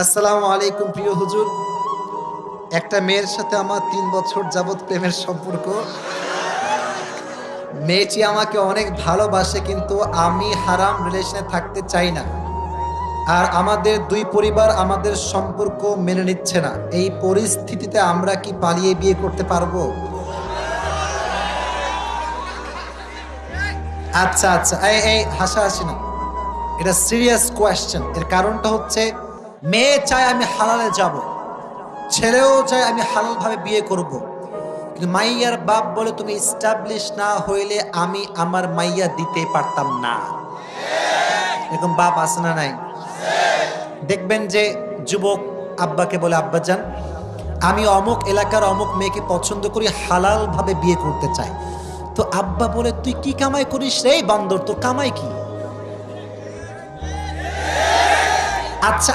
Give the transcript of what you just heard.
আসসালামু আলাইকুম প্রিয় হুজুর। একটা মেয়ের সাথে আমার ৩ বছর যাবৎ প্রেমের সম্পর্ক। মেয়েটি আমাকে অনেক ভালোবাসে, কিন্তু আমি হারাম রিলেশনে থাকতে চাই না। আর আমাদের ২ পরিবার আমাদের সম্পর্ক মেনে নিচ্ছে না। এই পরিস্থিতিতে আমরা কি পালিয়ে বিয়ে করতে পারবো? আচ্ছা, আচ্ছা। এই হাসাহাসি না। এটা সিরিয়াস কোয়েশ্চেন। এর কারণটা হচ্ছে, মেয়ে চায় আমি হালালে যাব। ছেলেও চায় আমি হালালভাবে বিয়ে করব। কিন্তু মাইয়ার বাপ বলে তুমি এস্টাবলিশ না হইলে আমি আমার মাইয়া দিতে পারতাম না। এরকম বাপ আছে না নাই? দেখবেন যে যুবক আব্বাকে বলে, আব্বাজান আমি অমুক এলাকার অমুক মেয়েকে পছন্দ করি, হালাল ভাবে বিয়ে করতে চাই। তো আব্বা বলে, তুই কি কামাই করিস রে বান্দর, তোর কামাই কি? আচ্ছা